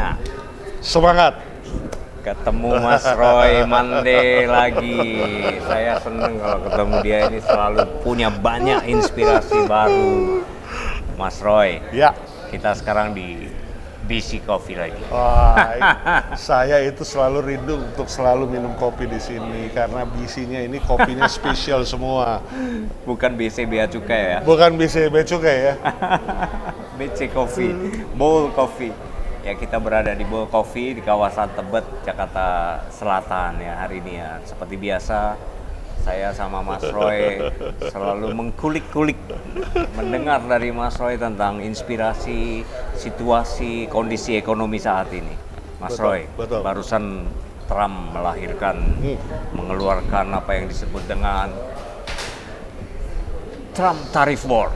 Nah, Semangat. ketemu Mas Roy Mande lagi. Saya seneng kalau ketemu dia, ini selalu punya banyak inspirasi baru. Mas Roy, Ya. kita sekarang di BC Coffee lagi. Wah, saya itu selalu rindu untuk selalu minum kopi di sini karena BC-nya ini kopinya spesial semua. Bukan BC Bea Cukai ya. Bukan BC Bea Cukai ya. BC Coffee, Bowl Coffee. Ya, kita berada di Bowl Coffee di kawasan Tebet, Jakarta Selatan ya hari ini ya. Seperti biasa, saya sama Mas Roy selalu mengkulik-kulik, mendengar dari Mas Roy tentang inspirasi, situasi, kondisi ekonomi saat ini. Mas Betul, Roy, betul. barusan Trump melahirkan, mengeluarkan apa yang disebut dengan Trump Tariff War.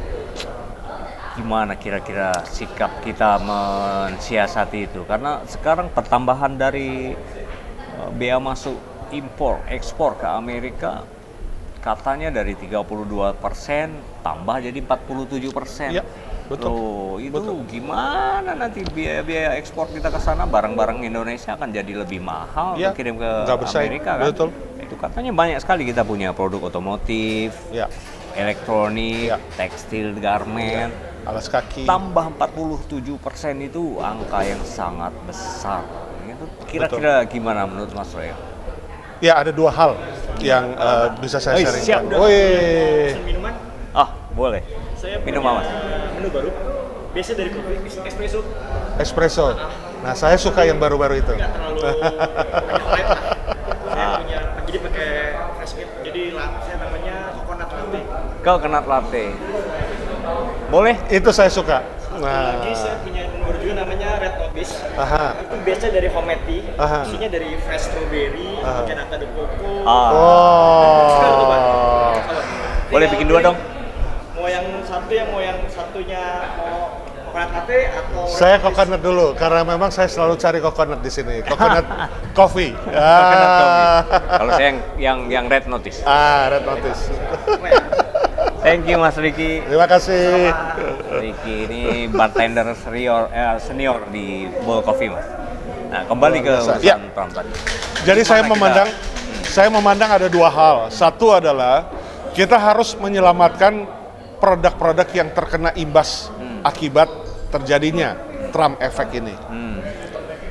Gimana kira-kira sikap kita mensiasati itu? Karena sekarang pertambahan dari bea masuk impor ekspor ke Amerika katanya dari 32% tambah jadi 47%. Ya, betul. Loh, itu Betul. gimana nanti biaya ekspor kita ke sana, barang-barang Indonesia akan jadi lebih mahal Ya, dikirim ke nggak bersaing. Amerika kan? Betul. Itu katanya banyak sekali kita punya produk otomotif, Ya, elektronik, Ya. tekstil, garment. alas kaki. Tambah 47% itu angka yang sangat besar. Itu kira-kira gimana menurut Mas Roy? Ya, ada dua hal yang bisa saya Siap. sharingkan. Pesan minuman, Ah, boleh. saya Minum punya Mas. menu baru. Biasa dari kopi espresso, Espresso. Nah, saya suka yang baru-baru itu. nggak terlalu banyak light lah. Saya punya, jadi pakai fresh milk. Jadi saya namanya coconut latte. Coconut latte. Boleh? Itu saya suka. Nah, Lagi saya punya menu baru juga namanya red notice. aha. Itu biasa dari homemade tea. Aha. Isinya dari fresh strawberry, Aha. pakai nata de coco. Ah, Oh. boleh bikin dua dong? Mau yang satu mau yang satunya mau coconut latte atau Saya red notice? coconut dulu karena memang saya selalu cari coconut di sini. Coconut coffee. Coconut coffee. Kalau saya yang red notice. Red notice. Thank you Mas Riki. Terima kasih. Riki ini bartender senior di Bowl Coffee, Mas. Nah, kembali ke Luar biasa. urusan Ya. Trump tadi. Jadi Gimana saya memandang ada dua hal. Satu adalah kita harus menyelamatkan produk-produk yang terkena imbas akibat terjadinya Trump efek ini.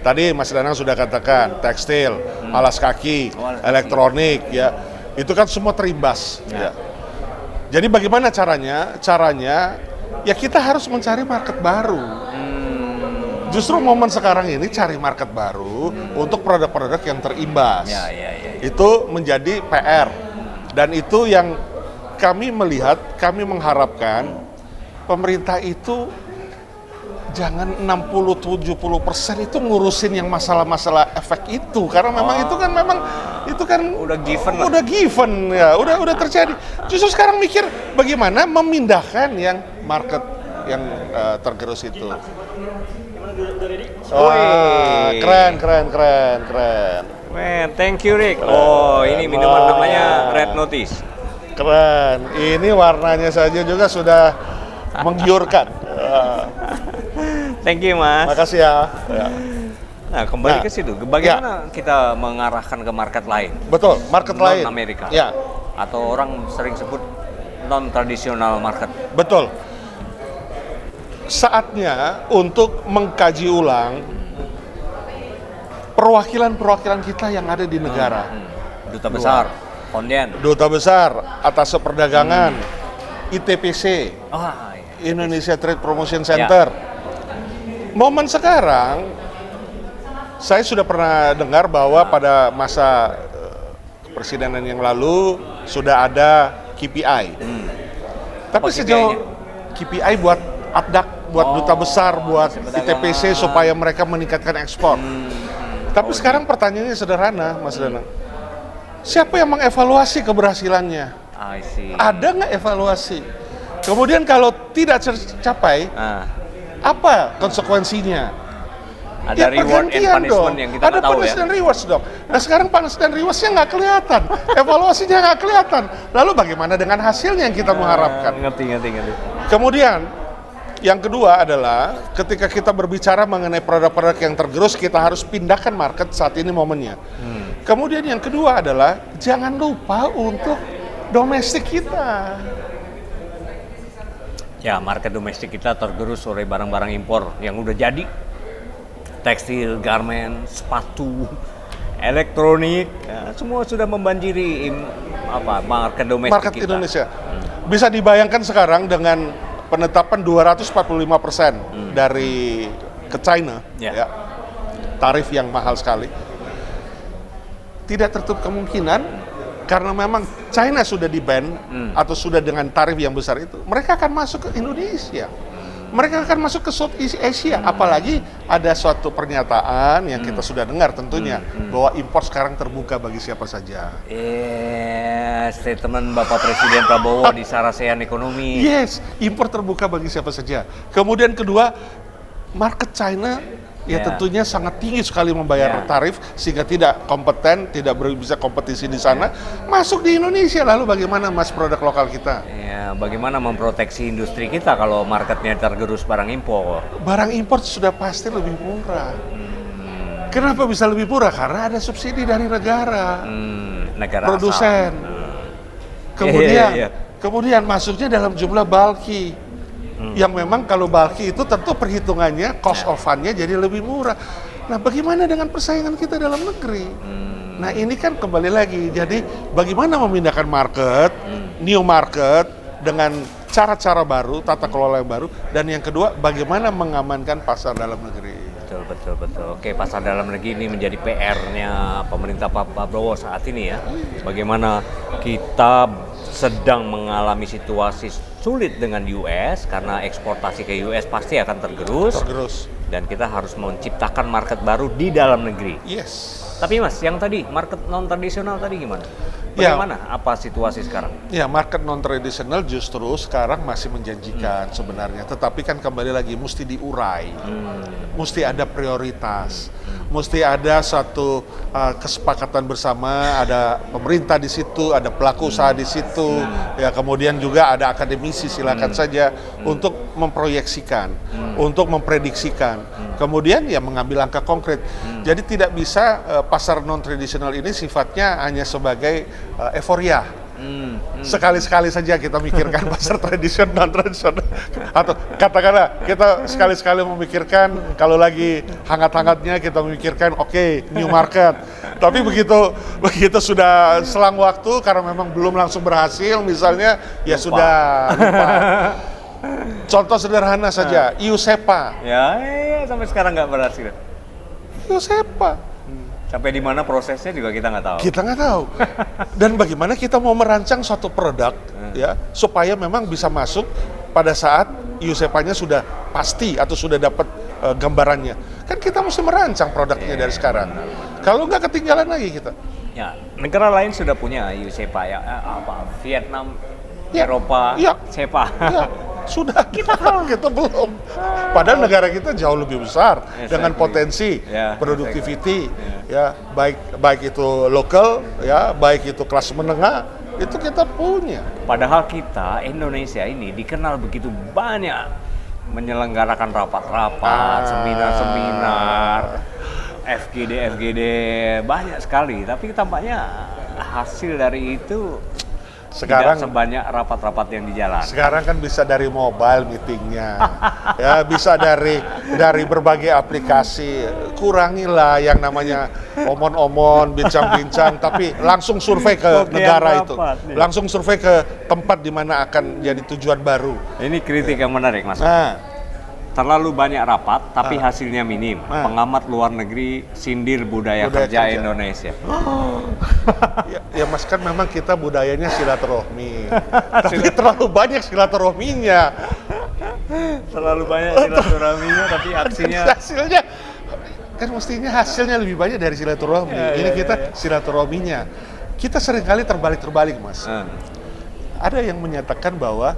Tadi Mas Danang sudah katakan tekstil, alas kaki, Alas kaki. elektronik, ya itu kan semua terimbas. Ya. Jadi bagaimana caranya? Caranya ya kita harus mencari market baru. Justru momen sekarang ini cari market baru untuk produk-produk yang terimbas. Ya. Itu menjadi PR. Dan itu yang kami melihat, kami mengharapkan pemerintah itu jangan 60-70% itu ngurusin yang masalah-masalah efek itu, karena memang itu kan Udah given lah. udah given ya, udah terjadi. Justru sekarang mikir bagaimana memindahkan yang market yang tergerus itu. Gimana, udah ready? Wah, keren. Man, thank you Rick. Oh, ini minuman namanya Red Notice. Keren. Ini warnanya saja juga sudah menggiurkan. Thank you Mas. Makasih ya. Nah, kembali Nah, ke situ. Bagaimana kita mengarahkan ke market lain? Betul, market lain. Non Amerika. Ya, Atau orang sering sebut non tradisional market. betul. Saatnya untuk mengkaji ulang perwakilan-perwakilan kita yang ada di negara. Duta besar, Konden. Duta besar atas perdagangan, ITPC, Oh, iya. Indonesia Trade Promotion Center. Momen sekarang, saya sudah pernah dengar bahwa pada masa kepresidenan yang lalu sudah ada KPI. Tapi Apa sejauh KPI buat APDAK, buat duta besar, buat perdagangan. ITPC supaya mereka meningkatkan ekspor. Tapi sekarang pertanyaannya sederhana, Mas Danang. Siapa yang mengevaluasi keberhasilannya? I see. Ada nggak evaluasi? Kemudian kalau tidak tercapai, Nah, apa konsekuensinya? ada reward and pergantian punishment dong. yang kita Ada nggak tahu ya. punishment and rewards dong. Nah sekarang punishment and rewards-nya nggak kelihatan, evaluasinya nggak kelihatan. Lalu bagaimana dengan hasilnya yang kita mengharapkan? Ngerti. Kemudian Yang kedua adalah ketika kita berbicara mengenai produk-produk yang tergerus, kita harus pindahkan market saat ini momennya. Kemudian yang kedua adalah jangan lupa untuk domestik kita. Ya, market domestik kita tergerus oleh barang-barang impor yang udah jadi. Tekstil, garment, sepatu, elektronik, ya, semua sudah membanjiri market domestik Market kita. Indonesia. Bisa dibayangkan sekarang dengan penetapan 245% dari ke China, Ya. ya, tarif yang mahal sekali. Tidak tertutup kemungkinan karena memang China sudah di-ban atau sudah dengan tarif yang besar itu, mereka akan masuk ke Indonesia. Mereka akan masuk ke Southeast Asia, apalagi ada suatu pernyataan yang kita sudah dengar tentunya bahwa impor sekarang terbuka bagi siapa saja. Statement Bapak Presiden Prabowo di Sarasehan Ekonomi. Yes, impor terbuka bagi siapa saja. Kemudian kedua, market China ya tentunya sangat tinggi sekali membayar tarif sehingga tidak kompeten, tidak bisa kompetisi di sana. Masuk di Indonesia, lalu bagaimana mas produk lokal kita? Ya, bagaimana memproteksi industri kita kalau marketnya tergerus barang impor? Barang impor sudah pasti lebih murah. Kenapa bisa lebih murah? Karena ada subsidi dari negara, Negara produsen. asal. Kemudian, Iya. kemudian masuknya dalam jumlah bulky. Yang memang kalau bulky itu tentu perhitungannya cost of fund-nya jadi lebih murah. Nah, bagaimana dengan persaingan kita dalam negeri? Nah, ini kan kembali lagi. Jadi, bagaimana memindahkan market, new market dengan cara-cara baru, tata kelola yang baru, dan yang kedua, bagaimana mengamankan pasar dalam negeri. Betul. Oke, pasar dalam negeri ini menjadi PR-nya pemerintah Pak Prabowo saat ini ya. Bagaimana kita sedang mengalami situasi sulit dengan US karena eksportasi ke US pasti akan tergerus. Dan kita harus menciptakan market baru di dalam negeri. Yes. Tapi Mas, yang tadi market non tradisional tadi gimana? Ya. Bagaimana? Apa situasi sekarang? Ya, market non-tradisional justru sekarang masih menjanjikan sebenarnya. Tetapi kan kembali lagi, mesti diurai. Mesti ada prioritas. Mesti ada satu kesepakatan bersama, ada pemerintah di situ, ada pelaku usaha di situ. Ya, kemudian juga ada akademisi, silakan saja untuk memproyeksikan, untuk memprediksikan. Kemudian ya mengambil langkah konkret. Jadi tidak bisa pasar non-tradisional ini sifatnya hanya sebagai euforia. Sekali-sekali saja kita mikirkan pasar tradisional, non-tradisional. Atau katakanlah kita sekali-sekali memikirkan kalau lagi hangat-hangatnya kita memikirkan oke, new market. Tapi begitu sudah selang waktu karena memang belum langsung berhasil misalnya ya sudah lupa. Contoh sederhana saja, IUSEPA. Ya, sampai sekarang nggak berhasil. IUSEPA. Sampai di mana prosesnya juga kita nggak tahu. Kita nggak tahu. Dan bagaimana kita mau merancang suatu produk ya supaya memang bisa masuk pada saat IUSEPA-nya sudah pasti atau sudah dapat gambarannya. Kan kita mesti merancang produknya dari sekarang. Kalau nggak ketinggalan lagi kita. Ya, negara lain sudah punya IUSEPA ya, Vietnam, Eropa, SEPA. Ya, sudah kita belum. Padahal negara kita jauh lebih besar dengan potensi productivity ya baik itu lokal ya baik itu kelas menengah itu kita punya. Padahal kita Indonesia ini dikenal begitu banyak menyelenggarakan rapat-rapat, seminar-seminar, FGD banyak sekali. Tapi tampaknya hasil dari itu sekarang tidak sebanyak rapat-rapat yang di jalan. Sekarang kan bisa dari mobile meetingnya, ya bisa dari berbagai aplikasi. Kurangilah yang namanya omon-omon, bincang-bincang, tapi langsung survei ke negara itu, langsung survei ke tempat di mana akan jadi tujuan baru. Ini kritik yang menarik, Mas. Terlalu banyak rapat, tapi hasilnya minim. Pengamat luar negeri sindir budaya kerja Indonesia. Ya Mas, kan memang kita budayanya silaturahmi. Tapi terlalu banyak silaturahminya. Terlalu banyak silaturahminya, tapi hasilnya kan mestinya hasilnya lebih banyak dari silaturahmi. Ini kita silaturahminya. Kita seringkali terbalik-terbalik, Mas. Ada yang menyatakan bahwa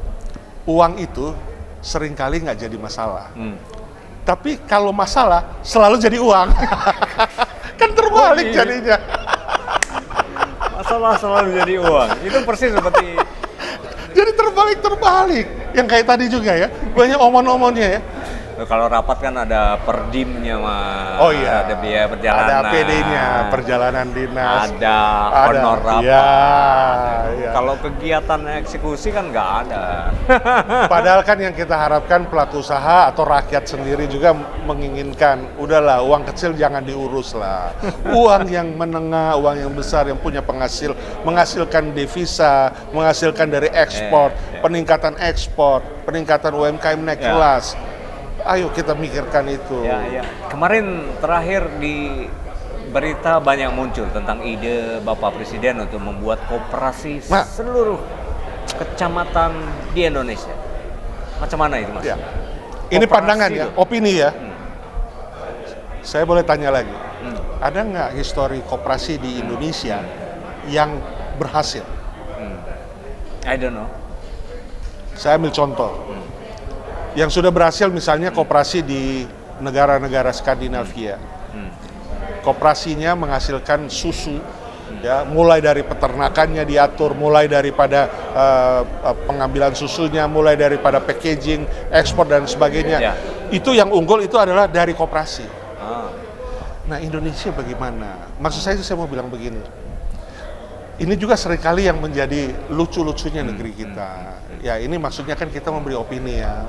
uang itu seringkali nggak jadi masalah. Tapi kalau masalah selalu jadi uang. Kan terbalik jadinya. Masalah selalu jadi uang. Itu persis seperti jadi terbalik. terbalik. Yang kayak tadi juga ya, banyak omong-omongnya ya. Kalau rapat kan ada perdimnya, Mas. Oh iya. Ada biaya perjalanan. Ada PD-nya, perjalanan dinas. Ada honor rapat. Ya. Kalau kegiatan eksekusi kan nggak ada. Padahal kan yang kita harapkan pelaku usaha atau rakyat sendiri juga menginginkan, udahlah uang kecil jangan diurus lah. Uang yang menengah, uang yang besar, yang punya menghasilkan devisa, menghasilkan dari ekspor, peningkatan ekspor, peningkatan UMKM naik kelas. Ayo kita mikirkan itu. Ya. Kemarin terakhir di berita banyak muncul tentang ide Bapak Presiden untuk membuat koperasi seluruh kecamatan di Indonesia. Macam mana itu, Mas? Ya. Ini pandangan ya, opini ya. Saya boleh tanya lagi. Ada nggak histori koperasi di Indonesia yang berhasil? I don't know. Saya ambil contoh. Yang sudah berhasil misalnya koperasi di negara-negara Skandinavia. Koperasinya menghasilkan susu, ya, mulai dari peternakannya diatur, mulai daripada pengambilan susunya, mulai daripada packaging, ekspor dan sebagainya. Ya. Itu yang unggul itu adalah dari koperasi. Nah, Indonesia bagaimana? Maksud saya mau bilang begini. Ini juga seringkali yang menjadi lucu-lucunya negeri kita. Ya, ini maksudnya kan kita memberi opini ya,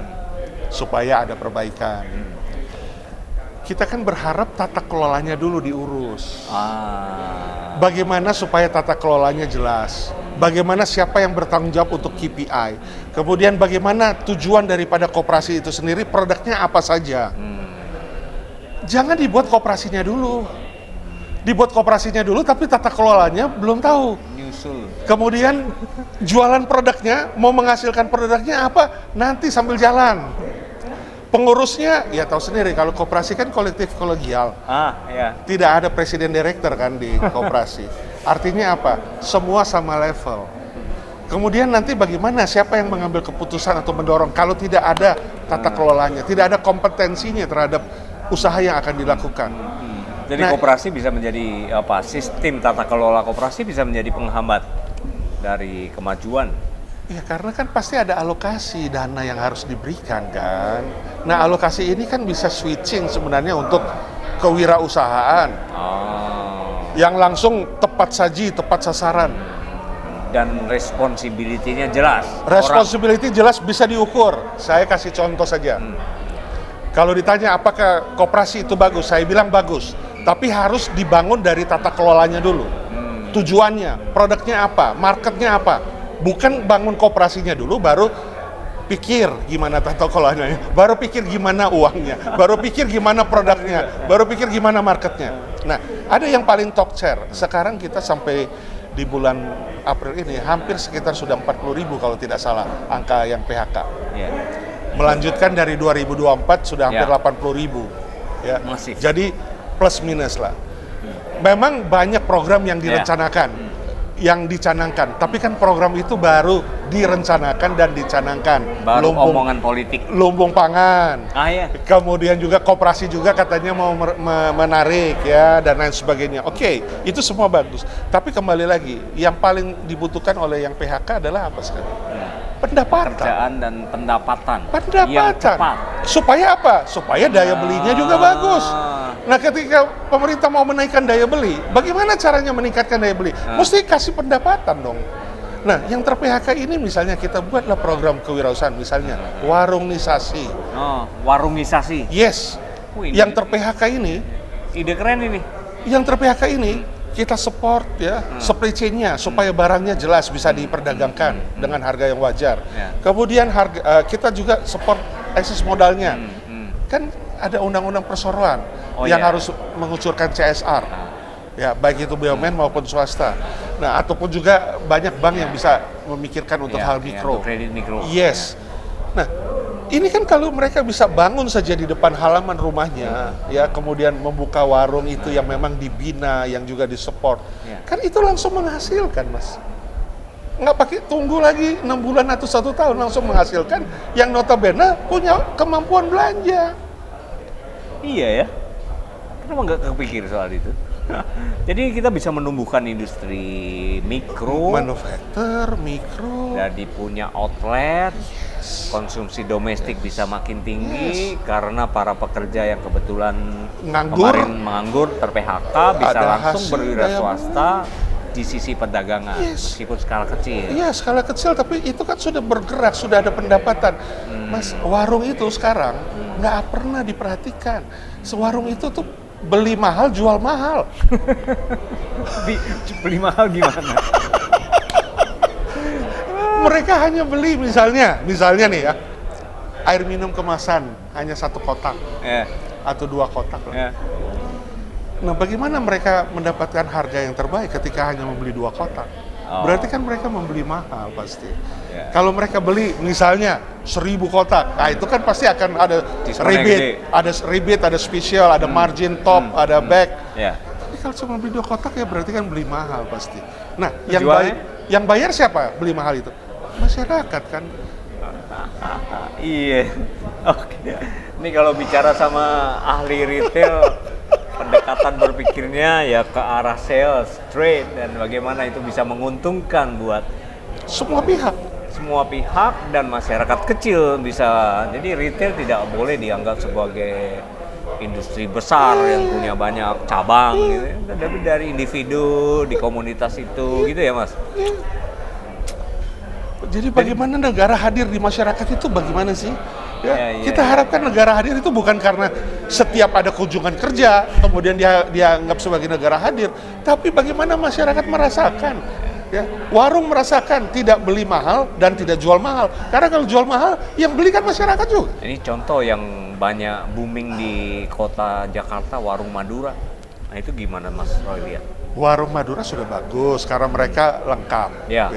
supaya ada perbaikan. Kita kan berharap tata kelolanya dulu diurus. Bagaimana supaya tata kelolanya jelas? Bagaimana siapa yang bertanggung jawab untuk KPI? Kemudian bagaimana tujuan daripada koperasi itu sendiri, produknya apa saja? Jangan dibuat koperasinya dulu. Dibuat koperasinya dulu tapi tata kelolanya belum tahu. Nyusul. Kemudian jualan produknya, mau menghasilkan produknya apa? Nanti sambil jalan. Pengurusnya, ya tahu sendiri, kalau koperasi kan kolektif kolegial. Ya. Tidak ada presiden direktur kan di koperasi. Artinya apa? Semua sama level. Kemudian nanti bagaimana, siapa yang mengambil keputusan atau mendorong kalau tidak ada tata kelolanya, tidak ada kompetensinya terhadap usaha yang akan dilakukan. Jadi koperasi bisa menjadi sistem tata kelola koperasi bisa menjadi penghambat dari kemajuan. Ya karena kan pasti ada alokasi dana yang harus diberikan kan. Nah alokasi ini kan bisa switching sebenarnya untuk kewirausahaan. Yang langsung tepat saji, tepat sasaran. Dan responsibility-nya jelas. Responsibility jelas bisa diukur. Saya kasih contoh saja. Kalau ditanya apakah koperasi itu bagus, saya bilang bagus. Tapi harus dibangun dari tata kelolanya dulu. Tujuannya, produknya apa, marketnya apa. Bukan bangun koperasinya dulu, baru pikir gimana tata kelolanya, baru pikir gimana uangnya, baru pikir gimana produknya, baru pikir gimana marketnya. Nah, ada yang paling top share. Sekarang kita sampai di bulan April ini hampir sekitar sudah 40.000 kalau tidak salah angka yang PHK. Melanjutkan dari 2024 sudah hampir 80.000. Ya. Masif. Jadi plus minus lah. Memang banyak program yang direncanakan. Yang dicanangkan, tapi kan program itu baru direncanakan dan dicanangkan. Baru omongan politik. Lumbung pangan. Kemudian juga koperasi juga katanya mau menarik ya dan lain sebagainya. Oke, itu semua bagus. Tapi kembali lagi, yang paling dibutuhkan oleh yang PHK adalah apa sekarang? Pendapatan. Pekerjaan dan pendapatan. Yang cepat. Supaya apa? Supaya daya belinya juga bagus. Nah, ketika pemerintah mau menaikkan daya beli, bagaimana caranya meningkatkan daya beli? Mesti kasih pendapatan dong. Nah, yang ter-PHK ini misalnya kita buatlah program kewirausahaan, misalnya warungisasi. Warungisasi? Yes. Yang ter-PHK ini, ide keren ini. Yang ter-PHK ini, kita support ya, supply chain-nya supaya barangnya jelas bisa diperdagangkan dengan harga yang wajar. Kemudian kita juga support akses modalnya. Kan ada undang-undang perseroan yang harus mengucurkan CSR, ya baik itu BUMN maupun swasta. Nah ataupun juga banyak bank yang bisa memikirkan untuk hal mikro. Kredit mikro. Yes. Nah ini kan kalau mereka bisa bangun saja di depan halaman rumahnya, ya kemudian membuka warung itu yang memang dibina, yang juga disupport, kan itu langsung menghasilkan, Mas. Nggak pakai tunggu lagi 6 bulan atau 1 tahun, langsung menghasilkan yang notabene punya kemampuan belanja. Iya ya. Kenapa nggak kepikir soal itu? Jadi kita bisa menumbuhkan industri mikro, Manufaktur, mikro. jadi punya outlet, konsumsi domestik bisa makin tinggi karena para pekerja yang kebetulan Nganggur. kemarin menganggur ter-PHK bisa Ada langsung hasil berwira daya swasta di sisi perdagangan meskipun skala kecil. Iya, skala kecil, tapi itu kan sudah bergerak, sudah ada pendapatan. Mas, warung itu sekarang nggak pernah diperhatikan. Warung itu tuh beli mahal, jual mahal. Beli mahal gimana? Mereka hanya beli misalnya nih ya, air minum kemasan hanya 1 kotak Ya, atau 2 kotak lah. ya. Nah, bagaimana mereka mendapatkan harga yang terbaik ketika hanya membeli 2 kotak? Oh. Berarti kan mereka membeli mahal pasti. Ya. Kalau mereka beli misalnya 1000 kotak, nah itu kan pasti akan ada Diskonnya rebate, ada spesial, ada margin top, ada back. Ya. Tapi kalau cuma beli 2 kotak ya berarti kan beli mahal pasti. Nah, Penjualnya? yang bayar siapa beli mahal itu? Masyarakat kan. Iya. Oke. Ini kalau bicara sama ahli retail, pendekatan berpikirnya ya ke arah sales, trade, dan bagaimana itu bisa menguntungkan buat Semua pihak. semua pihak dan masyarakat kecil bisa. Jadi retail tidak boleh dianggap sebagai industri besar yang punya banyak cabang gitu ya. Tapi dari individu di komunitas itu gitu ya, Mas. Jadi bagaimana negara hadir di masyarakat itu bagaimana sih? Ya, Ya, kita harapkan negara hadir itu bukan karena setiap ada kunjungan kerja kemudian dia anggap sebagai negara hadir, tapi bagaimana masyarakat merasakan. Ya, warung merasakan tidak beli mahal dan tidak jual mahal. Karena kalau jual mahal, yang beli kan masyarakat juga. Ini contoh yang banyak booming di kota Jakarta, warung Madura. Nah itu gimana Mas Roy lihat? Warung Madura sudah bagus karena mereka lengkap. Ya.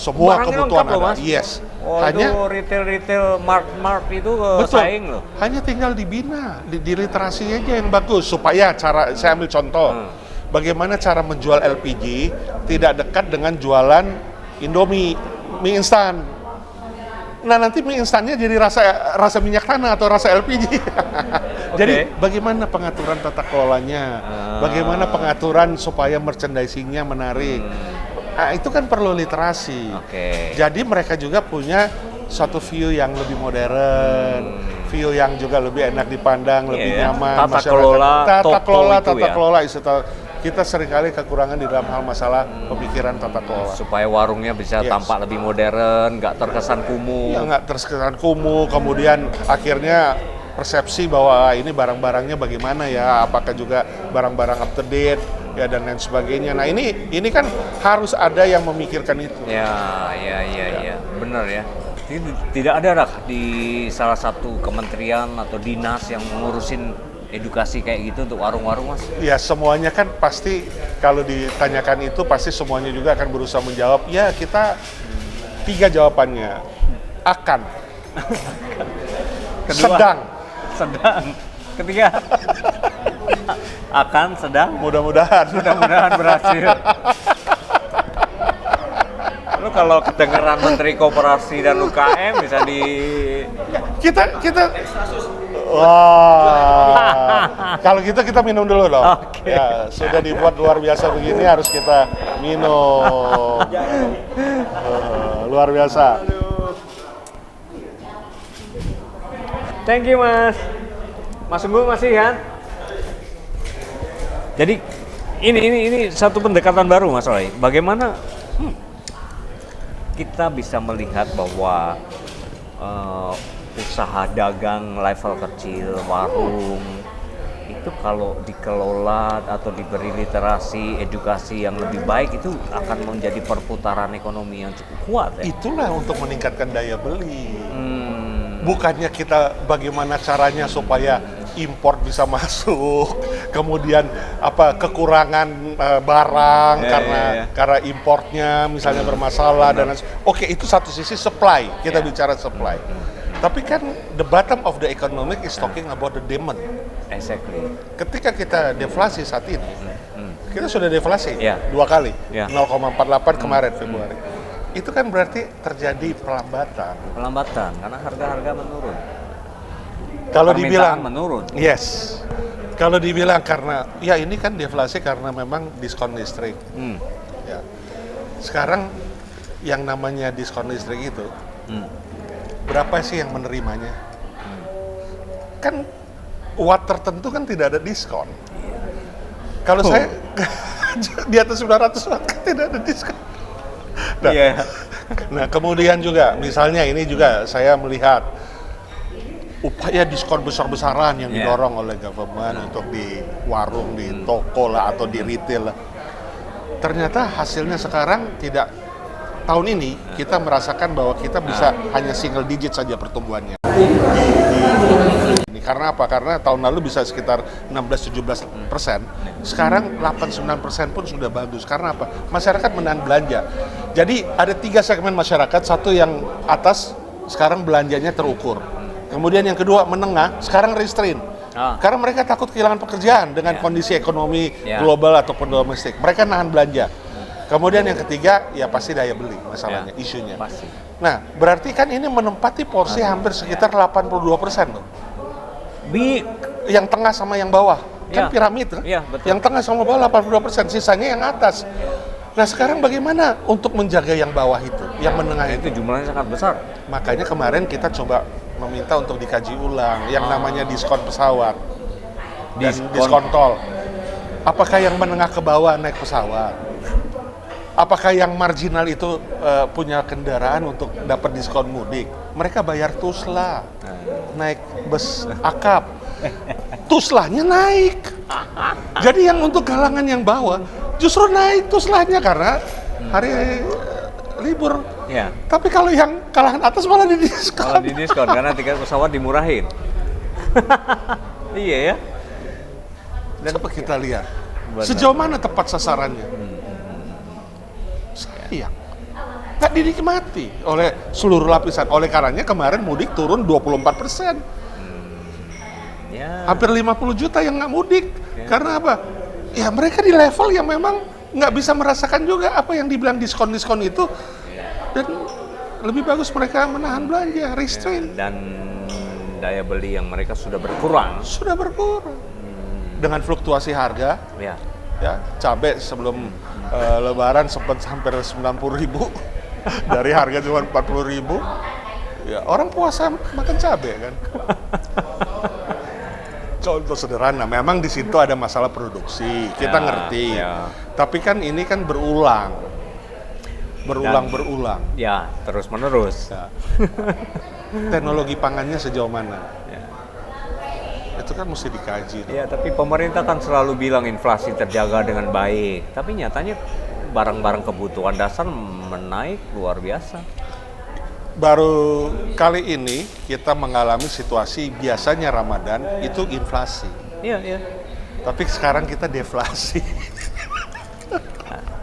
Semua Barangnya kebutuhan lengkap loh, ada. Mas. Yes. Oh, Hanya itu retail mart itu betul. saing loh. Hanya tinggal dibina, di literasi aja yang bagus supaya saya ambil contoh. Bagaimana cara menjual LPG tidak dekat dengan jualan Indomie, mie instan. Nah, nanti mie instannya jadi rasa minyak tanah atau rasa LPG. Jadi bagaimana pengaturan tata kelolanya? Bagaimana pengaturan supaya merchandising-nya menarik? Nah, itu kan perlu literasi. Jadi mereka juga punya suatu view yang lebih modern, view yang juga lebih enak dipandang, lebih nyaman. Tata kelola, tata kelola kita seringkali kekurangan di dalam hal masalah pemikiran tata kelola. Supaya warungnya bisa tampak lebih modern, nggak terkesan kumuh. Ya, nggak terkesan kumuh, kemudian akhirnya persepsi bahwa ini barang-barangnya bagaimana ya, apakah juga barang-barang up to date ya dan lain sebagainya. Nah ini kan harus ada yang memikirkan itu. Ya, benar ya. Tidak ada di salah satu kementerian atau dinas yang ngurusin edukasi kayak gitu untuk warung-warung, Mas? Ya semuanya kan pasti kalau ditanyakan itu pasti semuanya juga akan berusaha menjawab. Ya kita 3 jawabannya. Akan. Kedua, sedang. Ketiga, akan, sedang. Mudah-mudahan Berhasil. Lu kalau kedengeran Menteri Koperasi dan UKM bisa di kita wah, kalau gitu kita minum dulu dong. Ya, sudah dibuat luar biasa begini harus kita minum. Luar biasa. Thank you, Mas. Mas Unggul masih kan? Jadi ini satu pendekatan baru, Mas Roy. Bagaimana kita bisa melihat bahwa usaha dagang level kecil, warung, itu kalau dikelola atau diberi literasi, edukasi yang lebih baik itu akan menjadi perputaran ekonomi yang cukup kuat ya? Itulah untuk meningkatkan daya beli. Bukannya kita bagaimana caranya supaya impor bisa masuk, kemudian kekurangan barang karena importnya misalnya bermasalah dan oke, itu satu sisi supply, kita bicara supply. Tapi kan the bottom of the economic is talking about the demand. Exactly. Ketika kita deflasi saat ini, kita sudah deflasi 2 kali, 0,48 kemarin Februari. Itu kan berarti terjadi pelambatan Karena harga-harga menurun. Kalau dibilang menurun. Yes. Kalau dibilang karena, ya ini kan deflasi karena memang diskon listrik. Ya. Sekarang yang namanya diskon listrik itu, berapa sih yang menerimanya? Kan watt tertentu kan tidak ada diskon. Kalau saya di atas 900 watt kan tidak ada diskon. Nah, nah, kemudian juga misalnya ini juga saya melihat upaya diskon besar-besaran yang didorong oleh government untuk di warung, di toko lah atau di retail lah. Ternyata hasilnya sekarang tidak, tahun ini kita merasakan bahwa kita bisa hanya single digit saja pertumbuhannya. Ini karena apa? Karena tahun lalu bisa sekitar 16-17%, sekarang 8-9% pun sudah bagus. Karena apa? Masyarakat menahan belanja. Jadi ada 3 segmen masyarakat, satu yang atas sekarang belanjanya terukur. Kemudian yang kedua menengah, sekarang restrain. Karena mereka takut kehilangan pekerjaan dengan kondisi ekonomi global ataupun domestik. Mereka nahan belanja. Kemudian yang ketiga, ya pasti daya beli masalahnya, isunya. Pasti. Nah, berarti kan ini menempati porsi hampir sekitar 82% loh. Yang tengah sama yang bawah. Kan piramid kan? Betul. Yang tengah sama bawah 82%, sisanya yang atas. Nah, sekarang bagaimana untuk menjaga yang bawah itu, yang menengah itu? Itu jumlahnya sangat besar. Makanya kemarin kita coba meminta untuk dikaji ulang yang namanya diskon pesawat dan diskon tol. Apakah yang menengah ke bawah naik pesawat? Apakah yang marginal itu punya kendaraan untuk dapat diskon mudik? Mereka bayar tusla, naik bus akap, tuslanya naik. Jadi yang untuk kalangan yang bawah justru naik tuslanya karena hari libur. Ya. Tapi kalau yang kalangan atas malah didiskon. Malah didiskon karena tiket pesawat dimurahin. Iya ya. Dan coba kita lihat sejauh mana tepat sasarannya. Sayang, nggak dinikmati oleh seluruh lapisan. Oleh karenanya kemarin mudik turun 24%. Hampir 50 juta yang nggak mudik. Karena apa? Ya mereka di level yang memang nggak bisa merasakan juga apa yang dibilang diskon-diskon itu. Dan lebih bagus mereka menahan belanja, restrain. Dan daya beli yang mereka sudah berkurang. Sudah berkurang. Dengan fluktuasi harga, ya cabai sebelum Lebaran sempat hampir 90.000 dari harga cuma 40.000. Ya orang puasa makan cabai kan. Contoh sederhana, memang di situ ada masalah produksi, kita ngerti. Tapi kan ini kan berulang. Ya, terus menerus. Ya. Teknologi pangannya sejauh mana? Itu kan mesti dikaji. Ya, tapi pemerintah kan selalu bilang inflasi terjaga dengan baik. Tapi nyatanya barang-barang kebutuhan dasar menaik luar biasa. Baru kali ini kita mengalami situasi biasanya Ramadan itu inflasi. Iya. Tapi sekarang kita deflasi.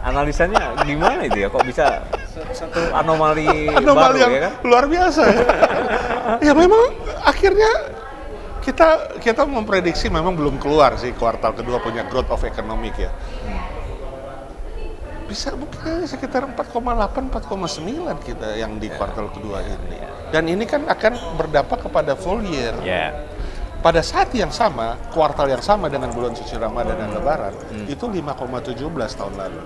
Analisanya gimana itu ya? Kok bisa satu anomali baru yang ya kan? Luar biasa ya. Ya memang akhirnya kita memprediksi memang belum keluar sih kuartal kedua punya growth of economic ya. Bisa mungkin sekitar 4,8, 4,9 kita yang di kuartal kedua ini. Dan ini kan akan berdampak kepada full year. Pada saat yang sama, kuartal yang sama dengan bulan suci Ramadan dan Lebaran, itu 5,17 tahun lalu.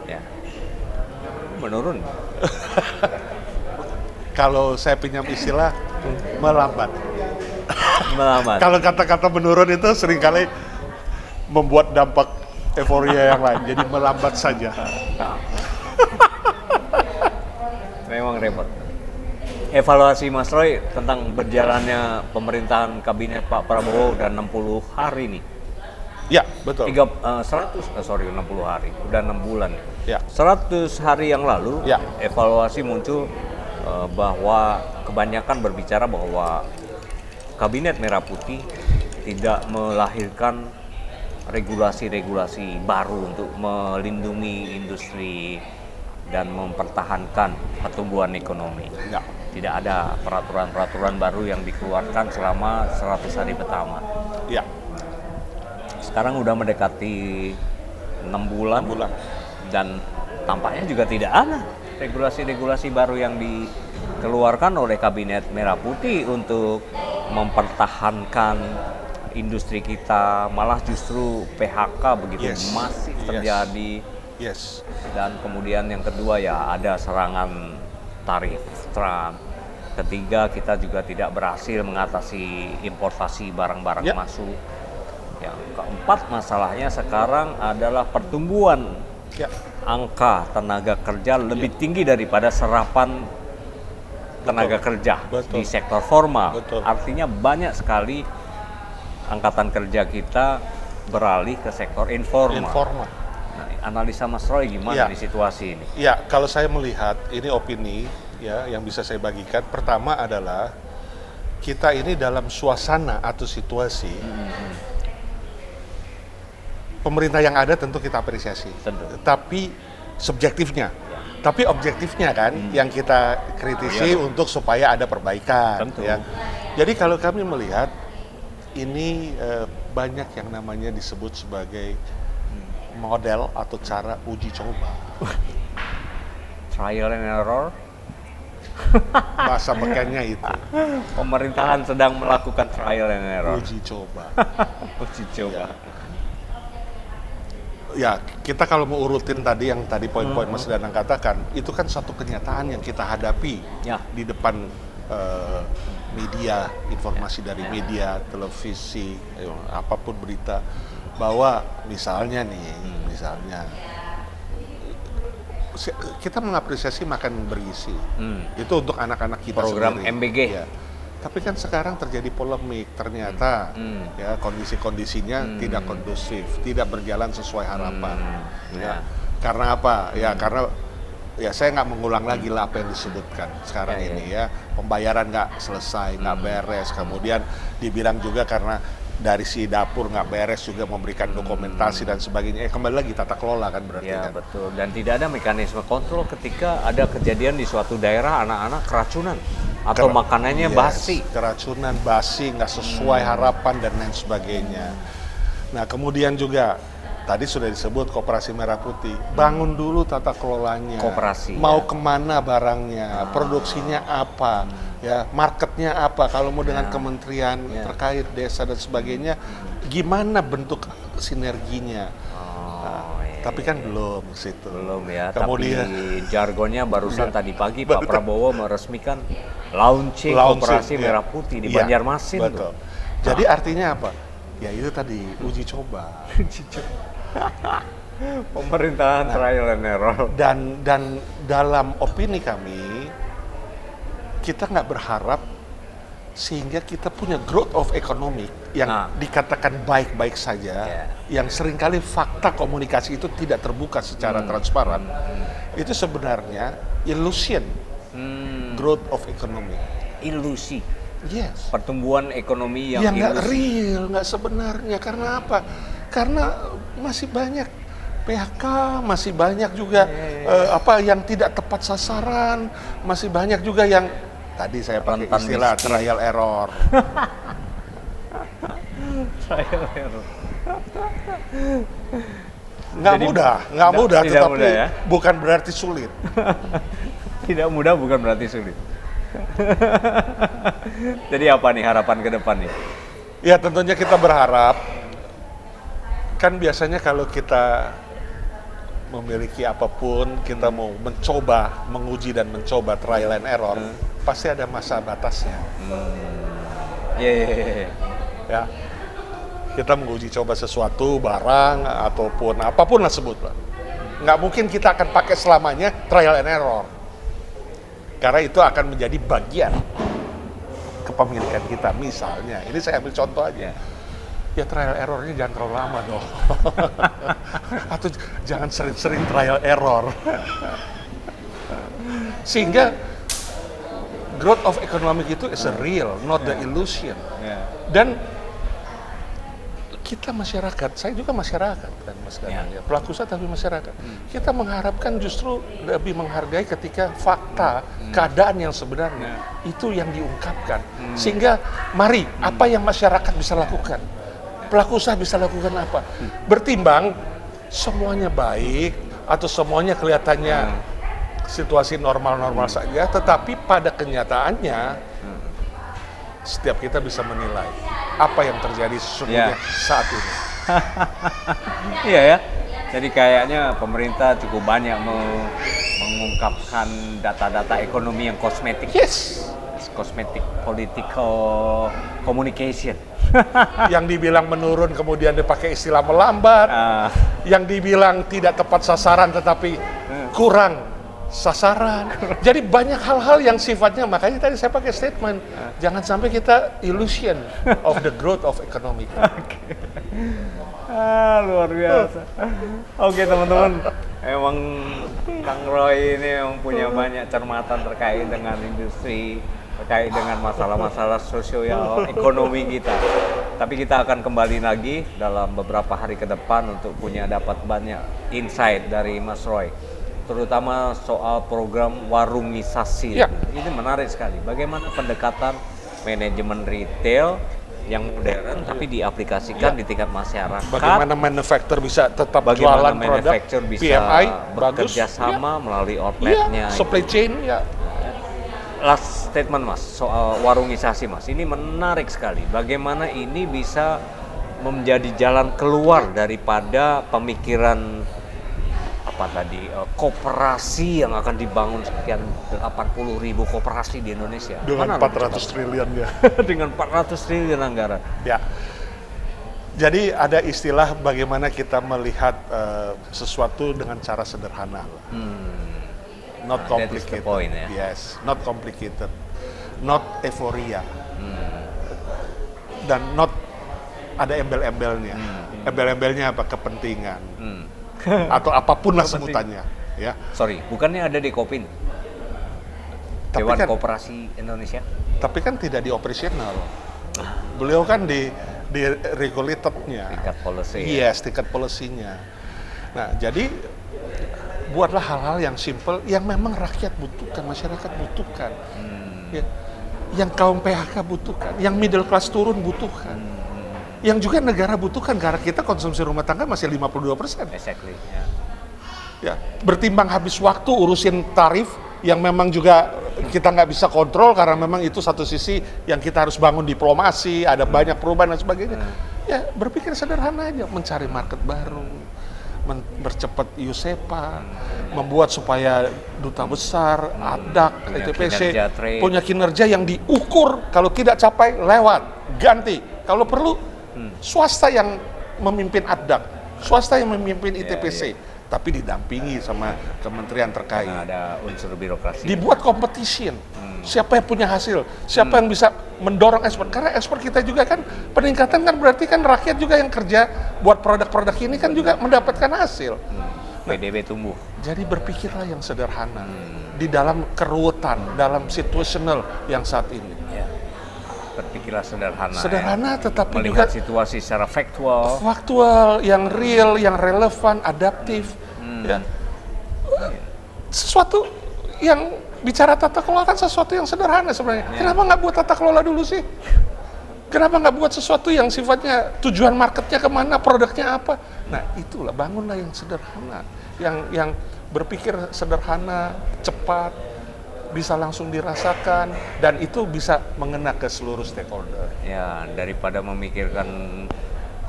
Menurun. Kalau saya pinjam istilah, melambat. Melambat. Kalau kata-kata menurun itu seringkali membuat dampak euforia yang lain, jadi melambat saja. Memang repot. Evaluasi Mas Roy tentang berjalannya pemerintahan kabinet Pak Prabowo dan 60 hari nih. Ya, betul. 60 hari, udah 6 bulan. Ya. 100 hari yang lalu, evaluasi muncul bahwa kebanyakan berbicara bahwa kabinet Merah Putih tidak melahirkan regulasi-regulasi baru untuk melindungi industri dan mempertahankan pertumbuhan ekonomi. Tidak ada peraturan-peraturan baru yang dikeluarkan selama 100 hari pertama. Ya. Sekarang udah mendekati 6 bulan. Dan tampaknya juga tidak ada regulasi-regulasi baru yang dikeluarkan oleh kabinet Merah Putih untuk mempertahankan industri kita, malah justru PHK begitu Yes. masih Yes. terjadi. Yes. Dan kemudian yang kedua ya ada serangan tarif Trump. Ketiga, kita juga tidak berhasil mengatasi importasi barang-barang Ya. masuk. Yang keempat, masalahnya sekarang adalah pertumbuhan Ya. angka tenaga kerja lebih tinggi daripada serapan tenaga kerja Betul. di sektor formal. Betul. Artinya banyak sekali angkatan kerja kita beralih ke sektor informal. Informal. Nah, analisa Mas Roy gimana Ya. di situasi ini? Ya, kalau saya melihat ini opini ya yang bisa saya bagikan. Pertama adalah kita ini dalam suasana atau situasi pemerintah yang ada tentu kita apresiasi. Tentu. Tapi subjektifnya, tapi objektifnya kan yang kita kritisi untuk supaya ada perbaikan. Tentu. Ya. Jadi kalau kami melihat ini banyak yang namanya disebut sebagai model atau cara uji coba. Trial and error. Bahasa bekennya itu Pemerintahan sedang melakukan trial and error. uji coba. Uji coba. Ya, kita kalau mau urutin tadi yang tadi poin-poin Mas Danang katakan, itu kan satu kenyataan yang kita hadapi Ya. di depan media, informasi dari media, televisi, apapun berita, bahwa misalnya nih, misalnya kita mengapresiasi makan bergizi, itu untuk anak-anak kita Program sendiri. MBG. Ya. Tapi kan sekarang terjadi polemik, ternyata ya kondisi-kondisinya tidak kondusif, tidak berjalan sesuai harapan. Ya. Karena apa? Ya karena ya saya nggak mengulang lagi lah apa yang disebutkan sekarang ini ya. Pembayaran nggak selesai, nggak beres. Kemudian dibilang juga karena dari si dapur nggak beres juga memberikan dokumentasi dan sebagainya. Kembali lagi tata kelola kan berarti Ya kan. betul. Dan tidak ada mekanisme kontrol ketika ada kejadian di suatu daerah anak-anak keracunan atau makanannya Yes, basi. keracunan, basi, nggak sesuai harapan dan lain sebagainya. Nah kemudian juga tadi sudah disebut Koperasi Merah Putih, bangun dulu tata kelolanya. Koperasi, Mau ya. kemana barangnya, produksinya apa, ya marketnya apa. Kalau mau dengan kementerian terkait desa dan sebagainya, gimana bentuk sinerginya. Tapi kan belum ke situ. Belum ya, Kemudian tapi jargonnya barusan tadi pagi Pak Prabowo meresmikan launching Koperasi ya. Merah Putih di Iya, Banjarmasin. betul. Jadi artinya apa? Ya itu tadi uji coba. Pemerintahan trial and error. Dan dalam opini kami kita nggak berharap sehingga kita punya growth of economic yang dikatakan baik-baik saja, yang seringkali fakta komunikasi itu tidak terbuka secara transparan. Itu sebenarnya illusion growth of economic. Ilusi. Yes. Pertumbuhan ekonomi yang Yang nggak ilusi. real, nggak sebenarnya. Karena apa? Karena masih banyak PHK, masih banyak juga apa yang tidak tepat sasaran, masih banyak juga yang tadi saya pakai Rentan istilah miskin. trial error. Trial and error. Nggak Jadi, mudah, tidak tetapi mudah ya? bukan berarti sulit. Tidak mudah bukan berarti sulit. Jadi apa nih harapan ke depan nih? Ya tentunya kita berharap, kan biasanya kalau kita memiliki apapun, kita mau mencoba, menguji dan mencoba trial and error, pasti ada masa batasnya. Ya, kita menguji coba sesuatu, barang, ataupun apapun lah sebutlah. Nggak mungkin kita akan pakai selamanya trial and error. Karena itu akan menjadi bagian kepemilikan kita. Misalnya, ini saya ambil contoh aja. Ya trial errornya jangan terlalu lama dong. Atau jangan sering-sering trial error. Sehingga growth of economic itu is a real, not the illusion. Dan kita masyarakat, saya juga masyarakat kan Mas Danang ya, pelaku usaha tapi masyarakat. Kita mengharapkan justru lebih menghargai ketika fakta, keadaan yang sebenarnya itu yang diungkapkan. Sehingga mari apa yang masyarakat bisa lakukan, pelaku usaha bisa lakukan apa? Bertimbang semuanya baik atau semuanya kelihatannya situasi normal-normal saja, tetapi pada kenyataannya setiap kita bisa menilai apa yang terjadi sesungguhnya saat ini. Iya ya. Jadi kayaknya pemerintah cukup banyak mengungkapkan data-data ekonomi yang kosmetik. Yes. Kosmetik political communication. Yang dibilang menurun kemudian dipakai istilah melambat. Yang dibilang tidak tepat sasaran tetapi kurang sasaran. Jadi banyak hal-hal yang sifatnya, makanya tadi saya pakai statement, jangan sampai kita illusion of the growth of economy. Luar biasa. Oke teman-teman, emang Kang Roy ini emang punya banyak cermatan terkait dengan industri, terkait dengan masalah-masalah sosial ekonomi kita. Tapi kita akan kembali lagi dalam beberapa hari ke depan untuk punya dapat banyak insight dari Mas Roy, terutama soal program warungisasi. Ya. Ini menarik sekali. Bagaimana pendekatan manajemen retail yang modern tapi diaplikasikan di tingkat masyarakat. Bagaimana manufacturer bisa tetap Bagaimana jualan produk, manufacturer bisa PMI bekerja sama melalui outletnya. supply chain ya. Last statement Mas, soal warungisasi Mas, ini menarik sekali. Bagaimana ini bisa menjadi jalan keluar daripada pemikiran koperasi yang akan dibangun sekian 80.000 koperasi di Indonesia. Dengan 400 triliun ya. Dengan 400 triliun anggaran. Ya. Jadi ada istilah bagaimana kita melihat sesuatu dengan cara sederhana. Not That is the complicated. point, ya. Yes, not complicated. Not euforia. Dan not ada embel-embelnya. Embel-embelnya apa? Kepentingan. Atau apapun lah sebutannya. Ya. Sorry, bukannya ada di Kopin? Tapi Dewan kan- Koperasi Indonesia? Tapi kan tidak di operasional. Beliau kan di regulated-nya. Tingkat policy. Ya? Yes, tingkat policy-nya. Nah, jadi buatlah hal-hal yang simple yang memang rakyat butuhkan, masyarakat butuhkan. Ya. Yang kaum PHK butuhkan, yang middle class turun butuhkan. Yang juga negara butuhkan karena kita konsumsi rumah tangga masih 52%. Exactly. Ya, bertimbang habis waktu urusin tarif yang memang juga kita nggak bisa kontrol karena memang itu satu sisi yang kita harus bangun diplomasi, ada banyak perubahan dan sebagainya. Ya, berpikir sederhana aja, mencari market baru, mempercepat USEPA, membuat supaya duta besar, ADAK, Punya ETPC kinerja trade. punya kinerja yang diukur, kalau tidak capai lewat, ganti. Kalau perlu swasta yang memimpin ADAK, swasta yang memimpin ITPC, tapi didampingi sama kementerian terkait. Karena ada unsur birokrasi. Dibuat competition. Siapa yang punya hasil, siapa yang bisa mendorong ekspor. Karena ekspor kita juga kan peningkatan kan berarti kan rakyat juga yang kerja buat produk-produk ini kan juga mendapatkan hasil. PDB tumbuh. Jadi berpikirlah yang sederhana di dalam keruwetan, dalam situational yang saat ini. Ya. Berpikirlah sederhana. Sederhana tetapi Melihat juga situasi secara faktual. faktual, yang real, yang relevan, adaptif. Ya. Sesuatu yang bicara tata kelola kan sesuatu yang sederhana sebenarnya. Kenapa nggak buat tata kelola dulu sih? Kenapa nggak buat sesuatu yang sifatnya tujuan marketnya kemana, produknya apa? Nah itulah, bangunlah yang sederhana, yang berpikir sederhana, cepat, bisa langsung dirasakan, dan itu bisa mengena ke seluruh stakeholder. Ya, daripada memikirkan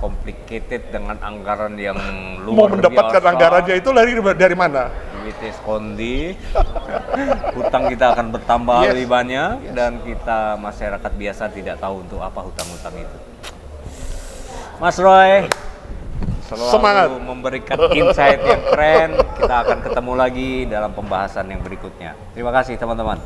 complicated dengan anggaran yang luar Mau mendapatkan biasa. anggarannya itu dari mana? Duitnya skondi, hutang kita akan bertambah Yes. lebih banyak, dan kita masyarakat biasa tidak tahu untuk apa hutang-hutang itu. Mas Roy, selalu Semangat. memberikan insight yang keren. Kita akan ketemu lagi dalam pembahasan yang berikutnya. Terima kasih teman-teman.